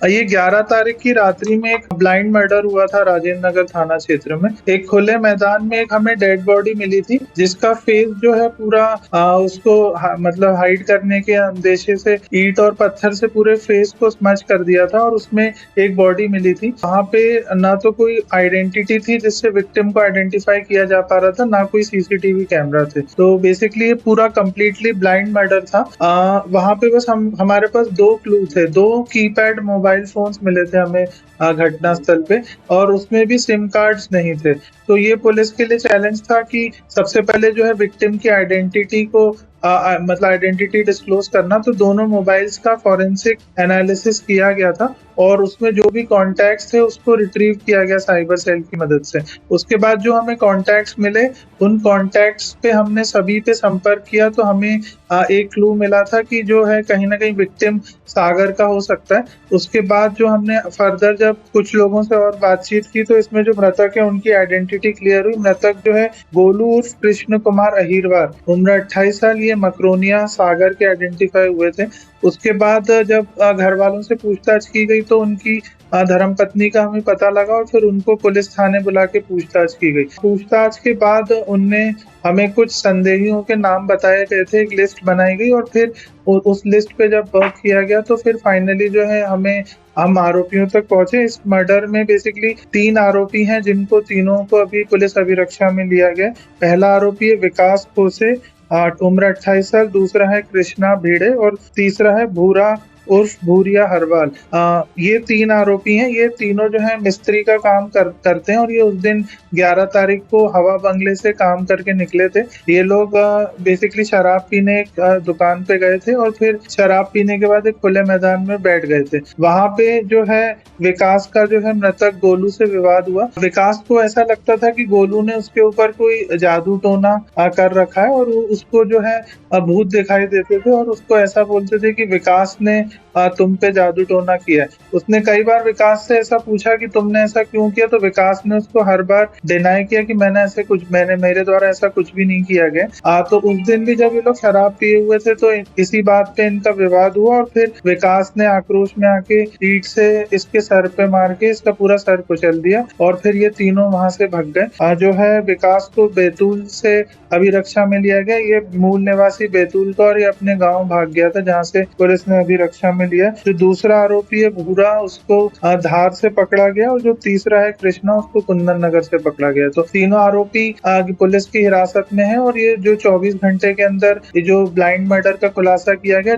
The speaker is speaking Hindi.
ये 11 तारीख की रात्रि में एक ब्लाइंड मर्डर हुआ था राजेंद्र नगर थाना क्षेत्र में। एक खुले मैदान में एक हमें डेड बॉडी मिली थी, जिसका फेस जो है पूरा उसको मतलब हाइड करने के अंदेशे से ईंट और पत्थर से पूरे फेस को स्मच कर दिया था और उसमें एक बॉडी मिली थी। वहाँ पे ना तो कोई आइडेंटिटी थी जिससे विक्टिम को आइडेंटिफाई किया जा पा रहा था, ना कोई सीसीटीवी कैमरा थे। तो बेसिकली ये पूरा कंप्लीटली ब्लाइंड मर्डर था। वहाँ पे बस हमारे पास 2 क्लू थे, 2 कीपैड मोबाइल फोन्स मिले थे हमें घटना स्थल पे, और उसमें भी सिम कार्ड्स नहीं थे। तो ये पुलिस के लिए चैलेंज था कि सबसे पहले जो है विक्टिम की आइडेंटिटी को मतलब आइडेंटिटी डिस्क्लोज करना। तो दोनों मोबाइल्स का फॉरेंसिक एनालिसिस किया गया था और उसमें जो भी कॉन्टैक्ट्स थे उसको रिट्रीव किया गया साइबर सेल की मदद से। उसके बाद जो हमें कॉन्टैक्ट्स मिले, उन कॉन्टैक्ट्स पे हमने सभी पे संपर्क किया तो हमें एक क्लू मिला था कि जो है कहीं ना कहीं विक्टिम सागर का हो सकता है। उसके बाद जो हमने फर्दर जब कुछ लोगों से और बातचीत की तो इसमें जो मृतक है उनकी आइडेंटिटी क्लियर हुई। मृतक जो है गोलू उर्फ कृष्ण कुमार अहिरवार, उम्र 28 साल, ये मकरोनिया सागर के आइडेंटिफाई हुए थे। उसके बाद जब घर वालों से पूछताछ की गई तो उनकी धर्मपत्नी का हमें पता लगा और फिर उनको पुलिस थाने बुला के पूछताछ की गई। पूछताछ के बाद उनने हमें कुछ संदेहियों के नाम बताए गए थे, एक लिस्ट बनाई गई और फिर उस लिस्ट पे जब वर्क किया गया तो फिर फाइनली जो है हम आरोपियों तक पहुंचे। इस मर्डर में बेसिकली 3 आरोपी हैं, जिनको तीनों को अभी पुलिस अभिरक्षा में लिया गया। पहला आरोपी है विकास खोसे, उम्र 28 साल, दूसरा है कृष्णा भिड़े और तीसरा है भूरा उर्फ भूरिया हरवाल। ये 3 आरोपी हैं। ये तीनों जो है मिस्त्री का काम करते हैं और ये उस दिन 11 तारीख को हवा बंगले से काम करके निकले थे। ये लोग बेसिकली शराब पीने एक दुकान पे गए थे और फिर शराब पीने के बाद एक खुले मैदान में बैठ गए थे। वहां पे जो है विकास का जो है मृतक गोलू से विवाद हुआ। विकास को ऐसा लगता था कि गोलू ने उसके ऊपर कोई जादू टोना कर रखा है और उसको जो है भूत दिखाई देते थे और उसको ऐसा बोलते थे कि विकास ने तुम पे जादू टोना किया है। उसने कई बार विकास से ऐसा पूछा कि तुमने ऐसा क्यों किया, तो विकास ने उसको हर बार डिनाई किया कि मेरे द्वारा ऐसा कुछ भी नहीं किया गया। तो उस दिन भी जब ये लोग शराब पिए हुए थे तो इसी बात पे इनका विवाद हुआ और फिर विकास ने आक्रोश में आके ईंट से इसके सर पे मार के इसका पूरा सर कुचल दिया और फिर ये तीनों वहां से भाग गए। जो है विकास को बैतूल से अभिरक्षा में लिया गया। ये मूल निवासी बैतूल का और ये अपने गांव भाग गया था, जहां से पुलिस ने अभिरक्षा में लिया। जो दूसरा आरोपी है भूरा, उसको धार से पकड़ा गया और जो तीसरा है कृष्णा, उसको कुंदन नगर से पकड़ा गया। तो तीनों आरोपी पुलिस की हिरासत में है और ये जो 24 घंटे के अंदर ये जो ब्लाइंड मर्डर का खुलासा किया गया,